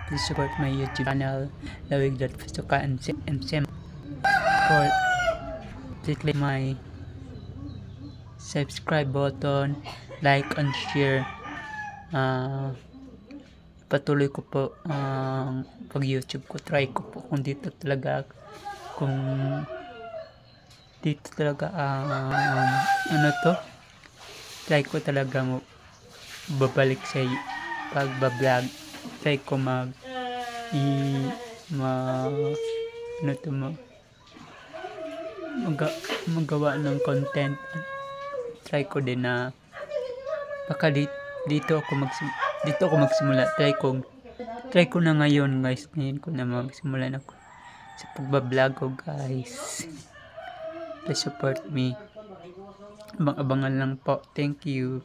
please support my YouTube channel, Lawig.Pasuka and Sim. For please click my subscribe button, like and share. Patuloy ko po ang pag-YouTube ko. Try ko po kung dito talaga ano to. Try ko talaga mo babalik sa pagbablog. Try ko magawa ng content. Try ko din na baka dito ako magsimula. Try ko na ngayon, guys. Ngayon ko na magsimula na ako sa pagbablog ko, guys. Please support me. Abang-abangan lang po. Thank you.